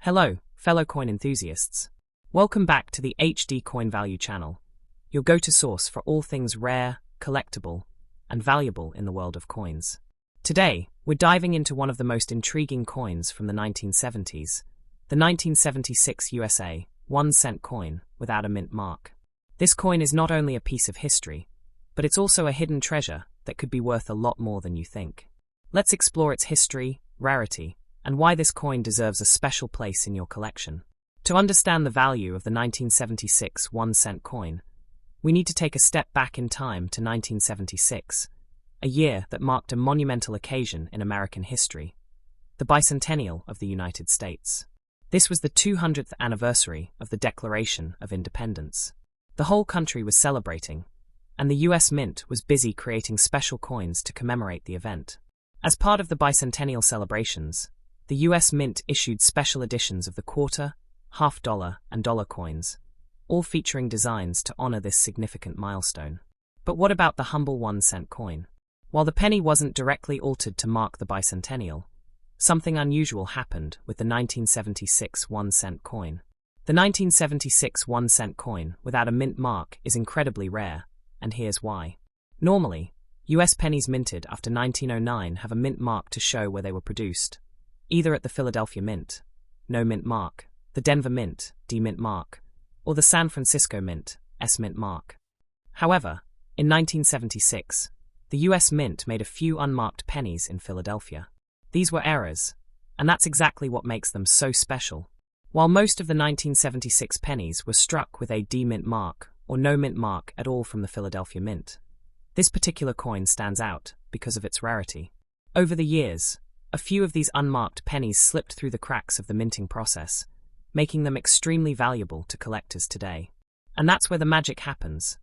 Hello, fellow coin enthusiasts. Welcome back to the HD Coin Value channel, your go-to source for all things rare, collectible, and valuable in the world of coins. Today, we're diving into one of the most intriguing coins from the 1970s, the 1976 USA 1-cent coin without a mint mark. This coin is not only a piece of history, but it's also a hidden treasure that could be worth a lot more than you think. Let's explore its history, rarity, and why this coin deserves a special place in your collection. To understand the value of the 1976 1-cent coin, we need to take a step back in time to 1976, a year that marked a monumental occasion in American history, the bicentennial of the United States. This was the 200th anniversary of the Declaration of Independence. The whole country was celebrating, and the US Mint was busy creating special coins to commemorate the event. As part of the bicentennial celebrations, the US Mint issued special editions of the quarter, half-dollar, and dollar coins, all featuring designs to honor this significant milestone. But what about the humble 1-cent coin? While the penny wasn't directly altered to mark the bicentennial, something unusual happened with the 1976 1-cent coin. The 1976 1-cent coin without a mint mark is incredibly rare, and here's why. Normally, US pennies minted after 1909 have a mint mark to show where they were produced, either at the Philadelphia Mint, no mint mark, the Denver Mint, D mint mark, or the San Francisco Mint, S mint mark. However, in 1976, the US Mint made a few unmarked pennies in Philadelphia. These were errors, and that's exactly what makes them so special. While most of the 1976 pennies were struck with a D mint mark or no mint mark at all from the Philadelphia Mint, this particular coin stands out because of its rarity. Over the years, a few of these unmarked pennies slipped through the cracks of the minting process, making them extremely valuable to collectors today. And that's where the magic happens.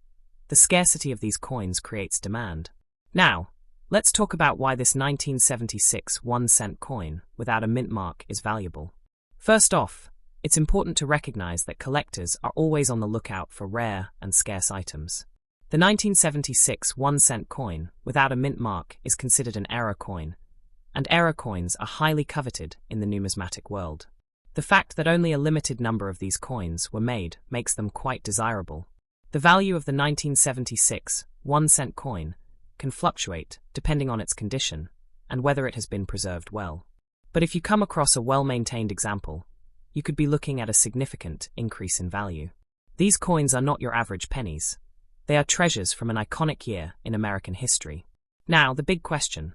The scarcity of these coins creates demand. Now, let's talk about why this 1976 1-cent coin without a mint mark is valuable. First off, it's important to recognize that collectors are always on the lookout for rare and scarce items. The 1976 1-cent coin without a mint mark is considered an error coin, and error coins are highly coveted in the numismatic world. The fact that only a limited number of these coins were made makes them quite desirable. The value of the 1976 1-cent coin can fluctuate depending on its condition and whether it has been preserved well. But if you come across a well-maintained example, you could be looking at a significant increase in value. These coins are not your average pennies. They are treasures from an iconic year in American history. Now, the big question: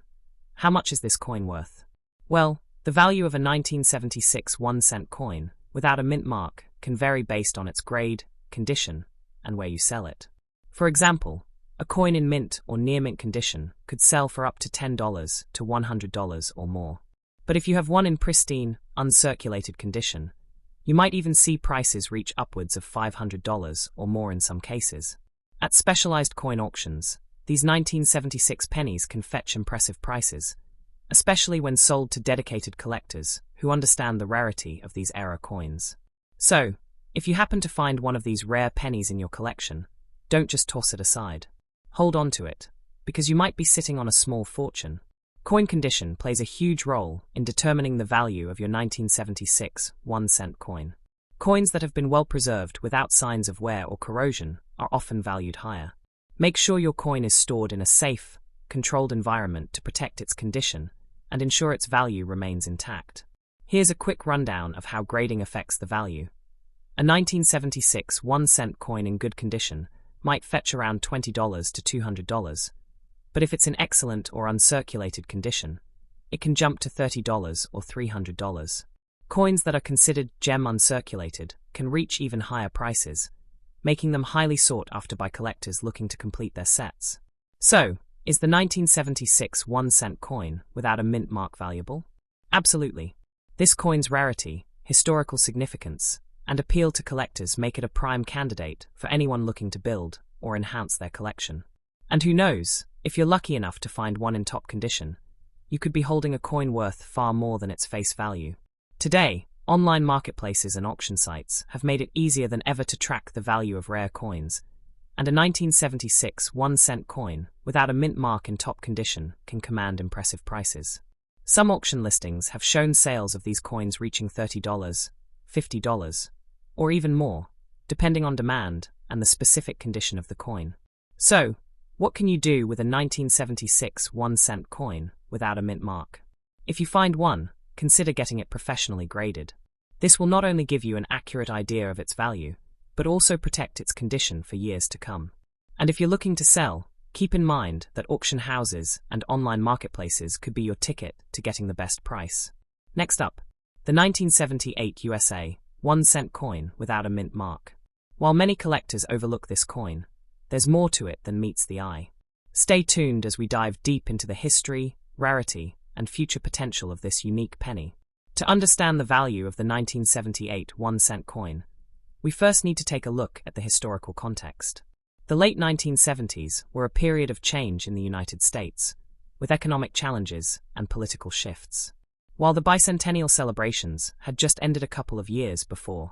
how much is this coin worth? Well, the value of a 1976 1-cent coin without a mint mark can vary based on its grade, condition, and where you sell it. For example, a coin in mint or near mint condition could sell for up to $10 to $100 or more. But if you have one in pristine, uncirculated condition, you might even see prices reach upwards of $500 or more in some cases. At specialized coin auctions, these 1976 pennies can fetch impressive prices, especially when sold to dedicated collectors who understand the rarity of these error coins. So, if you happen to find one of these rare pennies in your collection, don't just toss it aside. Hold on to it, because you might be sitting on a small fortune. Coin condition plays a huge role in determining the value of your 1976 1-cent coin. Coins that have been well preserved without signs of wear or corrosion are often valued higher. Make sure your coin is stored in a safe, controlled environment to protect its condition and ensure its value remains intact. Here's a quick rundown of how grading affects the value. A 1976 1-cent coin in good condition might fetch around $20 to $200, but if it's in excellent or uncirculated condition, it can jump to $30 or $300. Coins that are considered gem uncirculated can reach even higher prices, making them highly sought after by collectors looking to complete their sets. So, is the 1976 1-cent coin without a mint mark valuable? Absolutely. This coin's rarity, historical significance, and appeal to collectors make it a prime candidate for anyone looking to build or enhance their collection. And who knows, if you're lucky enough to find one in top condition, you could be holding a coin worth far more than its face value. Today, online marketplaces and auction sites have made it easier than ever to track the value of rare coins, and a 1976 1-cent coin without a mint mark in top condition can command impressive prices. Some auction listings have shown sales of these coins reaching $30, $50, or even more, depending on demand and the specific condition of the coin. So, what can you do with a 1976 1-cent coin without a mint mark? If you find one, consider getting it professionally graded. This will not only give you an accurate idea of its value, but also protect its condition for years to come. And if you're looking to sell, keep in mind that auction houses and online marketplaces could be your ticket to getting the best price. Next up, the 1978 USA 1-cent coin without a mint mark. While many collectors overlook this coin, there's more to it than meets the eye. Stay tuned as we dive deep into the history, rarity, and future potential of this unique penny. To understand the value of the 1978 1-cent coin, we first need to take a look at the historical context. The late 1970s were a period of change in the United States, with economic challenges and political shifts. While the bicentennial celebrations had just ended a couple of years before,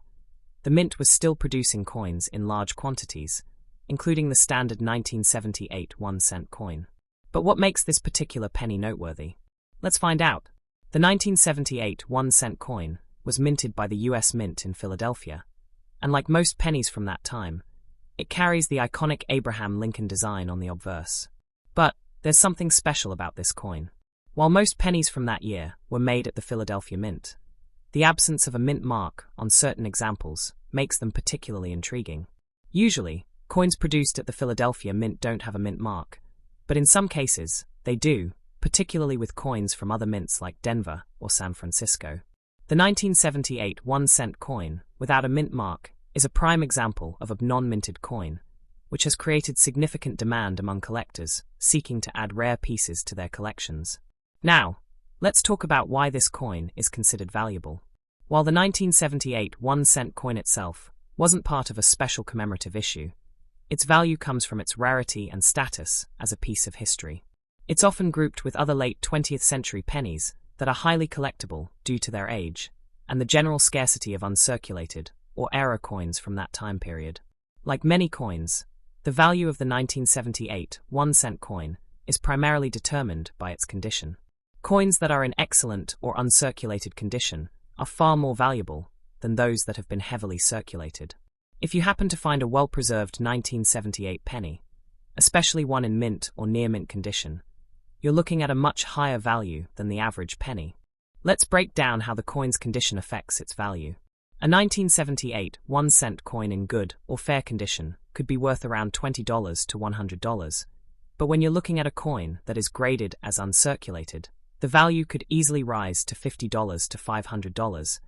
the mint was still producing coins in large quantities, including the standard 1978 1-cent coin. But what makes this particular penny noteworthy? Let's find out. The 1978 1-cent coin was minted by the U.S. Mint in Philadelphia, and like most pennies from that time, it carries the iconic Abraham Lincoln design on the obverse. But there's something special about this coin. While most pennies from that year were made at the Philadelphia Mint, the absence of a mint mark on certain examples makes them particularly intriguing. Usually, coins produced at the Philadelphia Mint don't have a mint mark, but in some cases, they do, particularly with coins from other mints like Denver or San Francisco. The 1978 1-cent coin without a mint mark is a prime example of a non-minted coin, which has created significant demand among collectors seeking to add rare pieces to their collections. Now, let's talk about why this coin is considered valuable. While the 1978 1-cent coin itself wasn't part of a special commemorative issue, its value comes from its rarity and status as a piece of history. It's often grouped with other late 20th century pennies that are highly collectible due to their age and the general scarcity of uncirculated or error coins from that time period. Like many coins, the value of the 1978 1-cent coin is primarily determined by its condition. Coins that are in excellent or uncirculated condition are far more valuable than those that have been heavily circulated. If you happen to find a well-preserved 1978 penny, especially one in mint or near-mint condition, you're looking at a much higher value than the average penny. Let's break down how the coin's condition affects its value. A 1978 1-cent coin in good or fair condition could be worth around $20 to $100, but when you're looking at a coin that is graded as uncirculated, the value could easily rise to $50 to $500,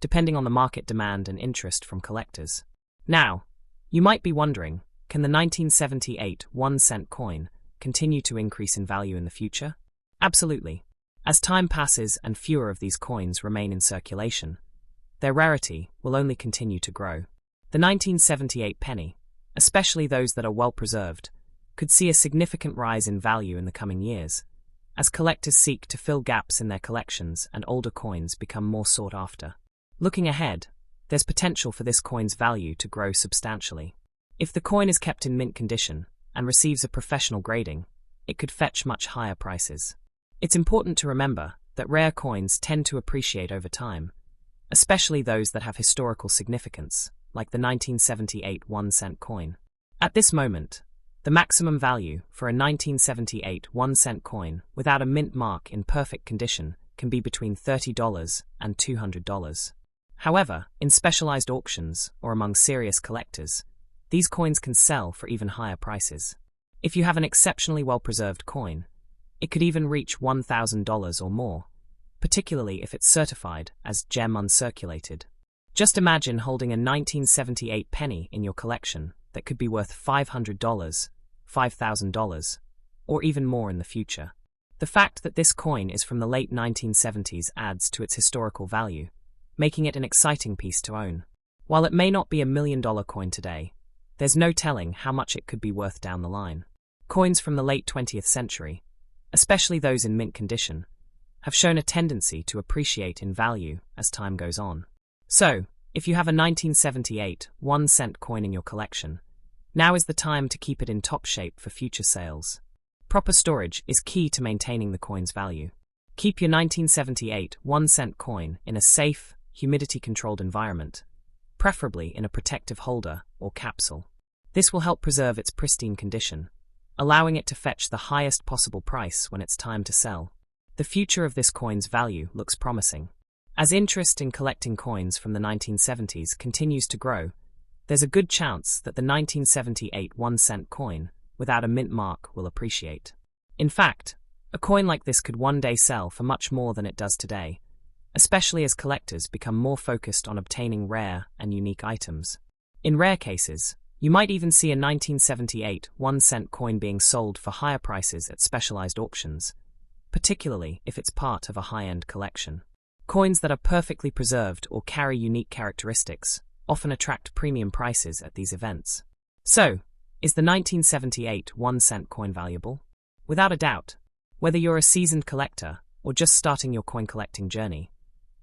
depending on the market demand and interest from collectors. Now, you might be wondering, can the 1978 1-cent coin continue to increase in value in the future? Absolutely. As time passes and fewer of these coins remain in circulation, their rarity will only continue to grow. The 1978 penny, especially those that are well preserved, could see a significant rise in value in the coming years, as collectors seek to fill gaps in their collections and older coins become more sought after. Looking ahead, there's potential for this coin's value to grow substantially. If the coin is kept in mint condition and receives a professional grading, it could fetch much higher prices. It's important to remember that rare coins tend to appreciate over time, especially those that have historical significance, like the 1978 1-cent coin. At this moment, the maximum value for a 1978 1-cent coin without a mint mark in perfect condition can be between $30 and $200. However, in specialized auctions or among serious collectors, these coins can sell for even higher prices. If you have an exceptionally well-preserved coin, it could even reach $1,000 or more, particularly if it's certified as gem uncirculated. Just imagine holding a 1978 penny in your collection that could be worth $500, $5,000, or even more in the future. The fact that this coin is from the late 1970s adds to its historical value, making it an exciting piece to own. While it may not be $1 million coin today, there's no telling how much it could be worth down the line. Coins from the late 20th century, especially those in mint condition, have shown a tendency to appreciate in value as time goes on. So, if you have a 1978 1-cent coin in your collection, now is the time to keep it in top shape for future sales. Proper storage is key to maintaining the coin's value. Keep your 1978 1-cent coin in a safe, humidity-controlled environment, preferably in a protective holder or capsule. This will help preserve its pristine condition, allowing it to fetch the highest possible price when it's time to sell. The future of this coin's value looks promising. As interest in collecting coins from the 1970s continues to grow, there's a good chance that the 1978 1-cent coin without a mint mark will appreciate. In fact, a coin like this could one day sell for much more than it does today, especially as collectors become more focused on obtaining rare and unique items. In rare cases, you might even see a 1978 1-cent coin being sold for higher prices at specialized auctions, particularly if it's part of a high-end collection. Coins that are perfectly preserved or carry unique characteristics often attract premium prices at these events. So, is the 1978 1-cent coin valuable? Without a doubt. Whether you're a seasoned collector or just starting your coin collecting journey,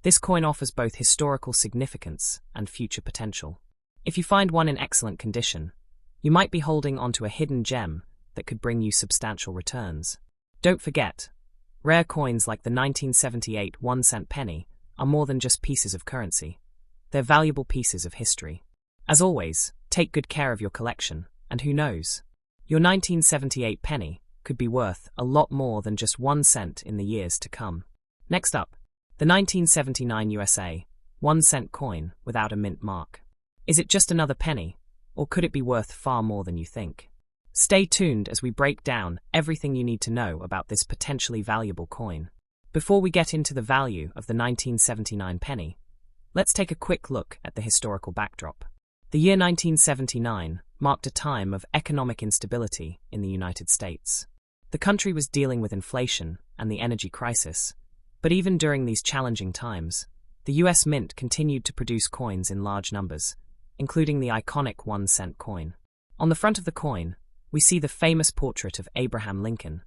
this coin offers both historical significance and future potential. If you find one in excellent condition, you might be holding onto a hidden gem that could bring you substantial returns. Don't forget, rare coins like the 1978 1-cent penny are more than just pieces of currency. They're valuable pieces of history. As always, take good care of your collection, and who knows, your 1978 penny could be worth a lot more than just 1 cent in the years to come. Next up, the 1979 USA 1-cent coin without a mint mark. Is it just another penny, or could it be worth far more than you think? Stay tuned as we break down everything you need to know about this potentially valuable coin. Before we get into the value of the 1979 penny, let's take a quick look at the historical backdrop. The year 1979 marked a time of economic instability in the United States. The country was dealing with inflation and the energy crisis, but even during these challenging times, the US Mint continued to produce coins in large numbers, including the iconic 1-cent coin. On the front of the coin, we see the famous portrait of Abraham Lincoln,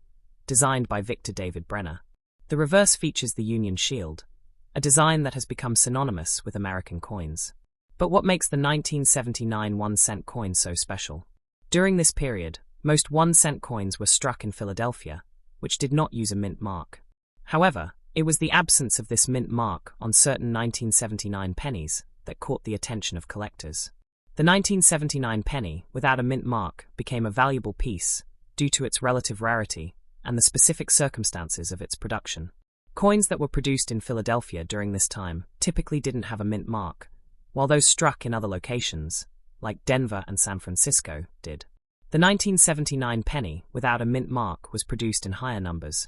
designed by Victor David Brenner. The reverse features the Union Shield, a design that has become synonymous with American coins. But what makes the 1979 1-cent coin so special? During this period, most 1-cent coins were struck in Philadelphia, which did not use a mint mark. However, it was the absence of this mint mark on certain 1979 pennies that caught the attention of collectors. The 1979 penny without a mint mark became a valuable piece due to its relative rarity and the specific circumstances of its production. Coins that were produced in Philadelphia during this time typically didn't have a mint mark, while those struck in other locations, like Denver and San Francisco, did. The 1979 penny without a mint mark was produced in higher numbers,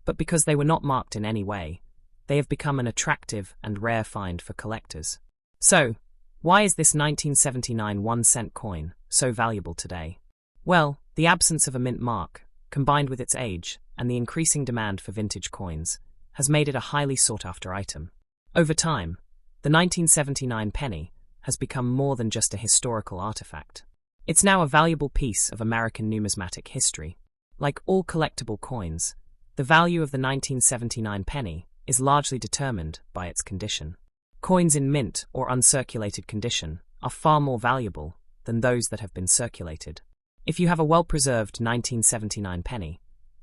but because they were not marked in any way, they have become an attractive and rare find for collectors. So, why is this 1979 1-cent coin so valuable today? Well, the absence of a mint mark, combined with its age and the increasing demand for vintage coins, has made it a highly sought-after item. Over time, the 1979 penny has become more than just a historical artifact. It's now a valuable piece of American numismatic history. Like all collectible coins, the value of the 1979 penny is largely determined by its condition. Coins in mint or uncirculated condition are far more valuable than those that have been circulated. If you have a well-preserved 1979 penny,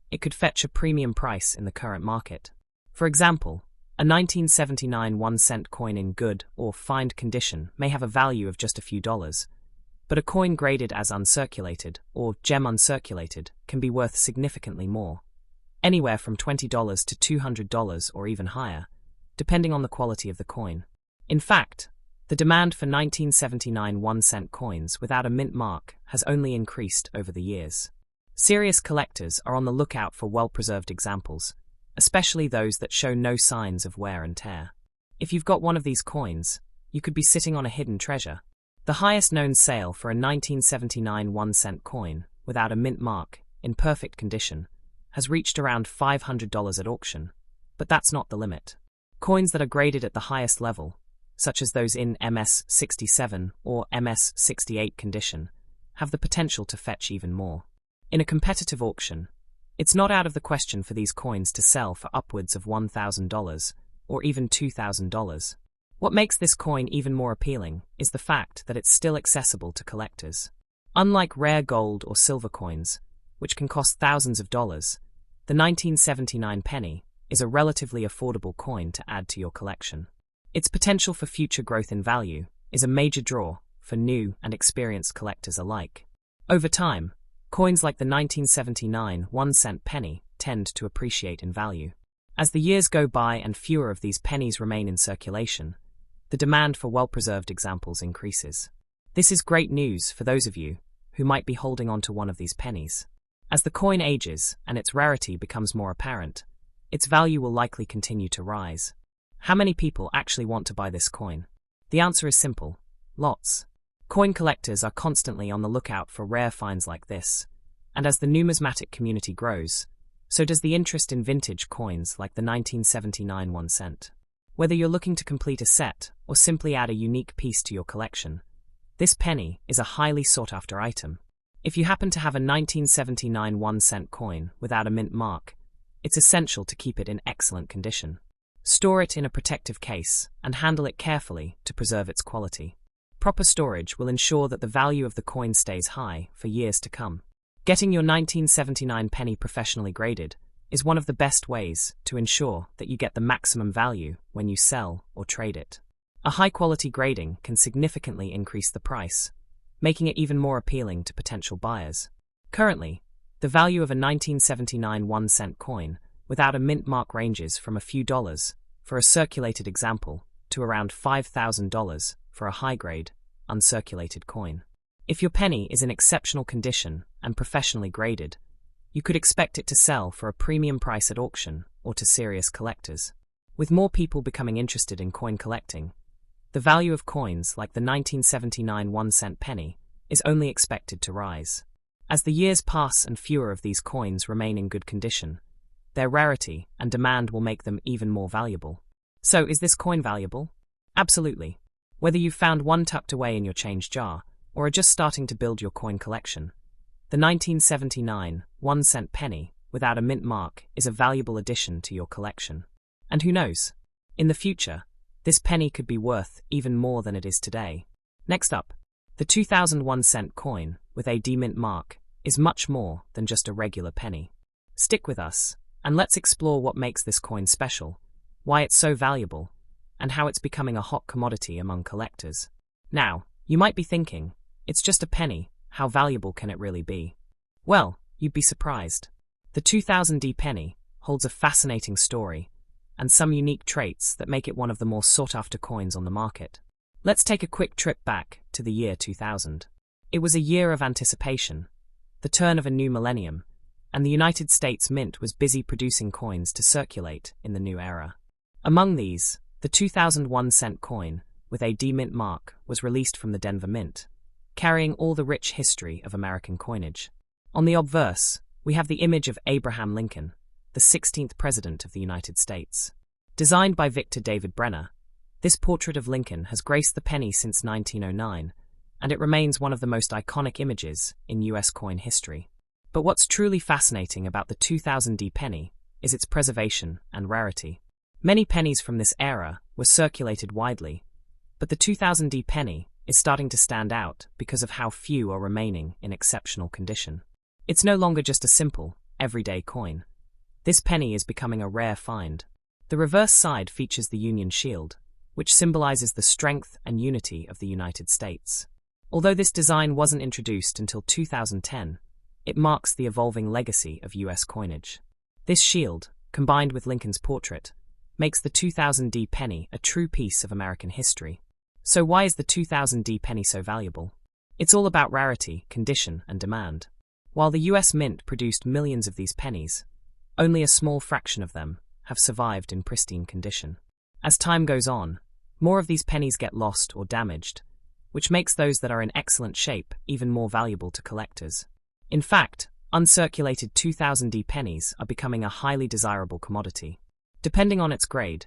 it could fetch a premium price in the current market. For example, a 1979 1-cent coin in good or fine condition may have a value of just a few dollars, but a coin graded as uncirculated or gem uncirculated can be worth significantly more, anywhere from $20 to $200 or even higher, depending on the quality of the coin. In fact, the demand for 1979 1-cent coins without a mint mark has only increased over the years. Serious collectors are on the lookout for well-preserved examples, especially those that show no signs of wear and tear. If you've got one of these coins, you could be sitting on a hidden treasure. The highest known sale for a 1979 1-cent coin without a mint mark, in perfect condition, has reached around $500 at auction, but that's not the limit. Coins that are graded at the highest level, such as those in MS-67 or MS-68 condition, have the potential to fetch even more. In a competitive auction, it's not out of the question for these coins to sell for upwards of $1,000 or even $2,000. What makes this coin even more appealing is the fact that it's still accessible to collectors. Unlike rare gold or silver coins, which can cost thousands of dollars, the 1979 penny is a relatively affordable coin to add to your collection. Its potential for future growth in value is a major draw for new and experienced collectors alike. Over time, coins like the 1979 1-cent penny tend to appreciate in value. As the years go by and fewer of these pennies remain in circulation, the demand for well-preserved examples increases. This is great news for those of you who might be holding on to one of these pennies. As the coin ages and its rarity becomes more apparent, its value will likely continue to rise. How many people actually want to buy this coin? The answer is simple: lots. Coin collectors are constantly on the lookout for rare finds like this, and as the numismatic community grows, so does the interest in vintage coins like the 1979 1-cent. Whether you're looking to complete a set or simply add a unique piece to your collection, this penny is a highly sought-after item. If you happen to have a 1979 1-cent coin without a mint mark, it's essential to keep it in excellent condition. Store it in a protective case and handle it carefully to preserve its quality. Proper storage will ensure that the value of the coin stays high for years to come. Getting your 1979 penny professionally graded is one of the best ways to ensure that you get the maximum value when you sell or trade it. A high-quality grading can significantly increase the price, making it even more appealing to potential buyers. Currently, the value of a 1979 1-cent coin without a mint mark ranges from a few dollars for a circulated example to around $5,000 for a high-grade, uncirculated coin. If your penny is in exceptional condition and professionally graded, you could expect it to sell for a premium price at auction or to serious collectors. With more people becoming interested in coin collecting, the value of coins like the 1979 1-cent penny is only expected to rise. As the years pass and fewer of these coins remain in good condition, their rarity and demand will make them even more valuable. So, is this coin valuable? Absolutely. Whether you've found one tucked away in your change jar, or are just starting to build your coin collection, the 1979 1-cent penny without a mint mark is a valuable addition to your collection. And who knows? In the future, this penny could be worth even more than it is today. Next up, the 2001 cent coin with a D-mint mark is much more than just a regular penny. Stick with us, and let's explore what makes this coin special, why it's so valuable, and how it's becoming a hot commodity among collectors. Now, you might be thinking, it's just a penny, how valuable can it really be? Well, you'd be surprised. The 2000 D penny holds a fascinating story and some unique traits that make it one of the more sought-after coins on the market. Let's take a quick trip back to the year 2000. It was a year of anticipation, the turn of a new millennium, and the United States Mint was busy producing coins to circulate in the new era. Among these, the 2001 cent coin with a D-mint mark was released from the Denver Mint, carrying all the rich history of American coinage. On the obverse, we have the image of Abraham Lincoln, the 16th President of the United States. Designed by Victor David Brenner, this portrait of Lincoln has graced the penny since 1909, and it remains one of the most iconic images in U.S. coin history. But what's truly fascinating about the 2000 D penny is its preservation and rarity. Many pennies from this era were circulated widely, but the 2000 D penny is starting to stand out because of how few are remaining in exceptional condition. It's no longer just a simple, everyday coin. This penny is becoming a rare find. The reverse side features the Union Shield, which symbolizes the strength and unity of the United States. Although this design wasn't introduced until 2010, it marks the evolving legacy of U.S. coinage. This shield, combined with Lincoln's portrait, makes the 2000 D penny a true piece of American history. So why is the 2000 D penny so valuable? It's all about rarity, condition, and demand. While the U.S. Mint produced millions of these pennies, only a small fraction of them have survived in pristine condition. As time goes on, more of these pennies get lost or damaged, which makes those that are in excellent shape even more valuable to collectors. In fact, uncirculated 2000 D pennies are becoming a highly desirable commodity. Depending on its grade,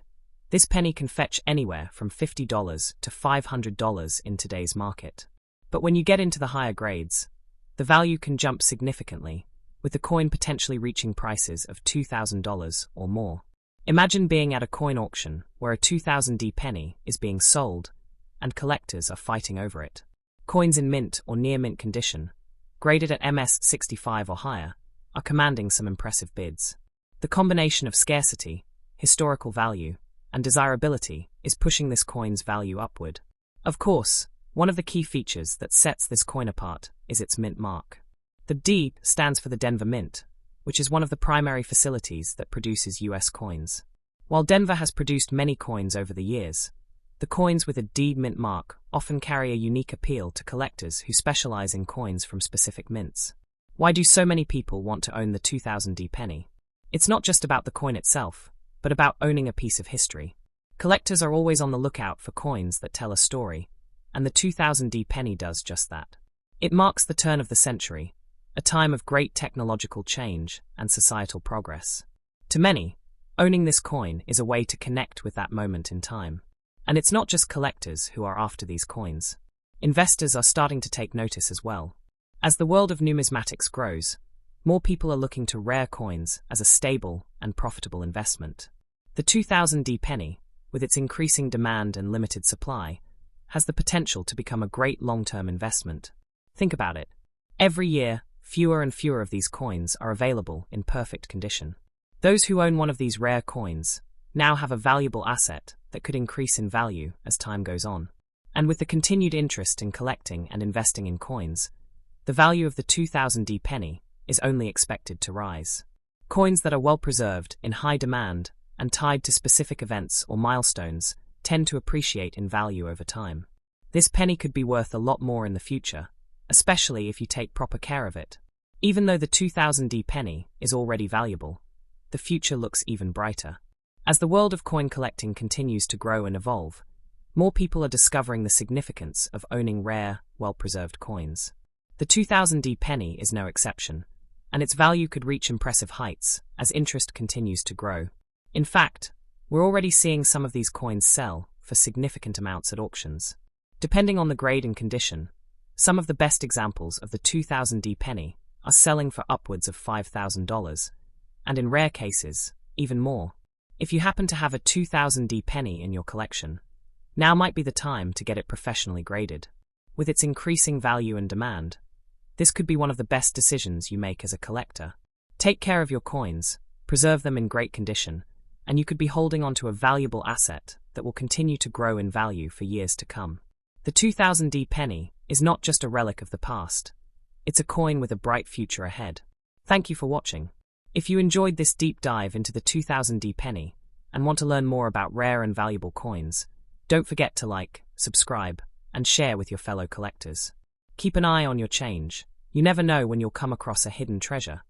this penny can fetch anywhere from $50 to $500 in today's market. But when you get into the higher grades, the value can jump significantly, with the coin potentially reaching prices of $2,000 or more. Imagine being at a coin auction where a 2000 D penny is being sold and collectors are fighting over it. Coins in mint or near mint condition, graded at MS 65 or higher, are commanding some impressive bids. The combination of scarcity historical value, and desirability is pushing this coin's value upward. Of course, one of the key features that sets this coin apart is its mint mark. The D stands for the Denver Mint, which is one of the primary facilities that produces US coins. While Denver has produced many coins over the years, the coins with a D mint mark often carry a unique appeal to collectors who specialize in coins from specific mints. Why do so many people want to own the 2000 D penny? It's not just about the coin itself, but about owning a piece of history. Collectors are always on the lookout for coins that tell a story, and the 2000 D penny does just that. It marks the turn of the century, a time of great technological change and societal progress. To many, owning this coin is a way to connect with that moment in time. And it's not just collectors who are after these coins. Investors are starting to take notice as well. As the world of numismatics grows, more people are looking to rare coins as a stable and profitable investment. The 2000 D penny, with its increasing demand and limited supply, has the potential to become a great long-term investment. Think about it. Every year, fewer and fewer of these coins are available in perfect condition. Those who own one of these rare coins now have a valuable asset that could increase in value as time goes on. And with the continued interest in collecting and investing in coins, the value of the 2000 D penny is only expected to rise. Coins that are well preserved, in high demand, and tied to specific events or milestones tend to appreciate in value over time. This penny could be worth a lot more in the future, especially if you take proper care of it. Even though the 2000 D penny is already valuable, the future looks even brighter. As the world of coin collecting continues to grow and evolve, more people are discovering the significance of owning rare, well-preserved coins. The 2000 D penny is no exception, and its value could reach impressive heights as interest continues to grow. In fact, we're already seeing some of these coins sell for significant amounts at auctions. Depending on the grade and condition, some of the best examples of the 2000 D penny are selling for upwards of $5,000, and in rare cases, even more. If you happen to have a 2000 D penny in your collection, now might be the time to get it professionally graded. With its increasing value and demand, this could be one of the best decisions you make as a collector. Take care of your coins, preserve them in great condition, and you could be holding onto a valuable asset that will continue to grow in value for years to come. The 2000 D penny is not just a relic of the past, it's a coin with a bright future ahead. Thank you for watching. If you enjoyed this deep dive into the 2000 D penny and want to learn more about rare and valuable coins, don't forget to like, subscribe, and share with your fellow collectors. Keep an eye on your change. You never know when you'll come across a hidden treasure.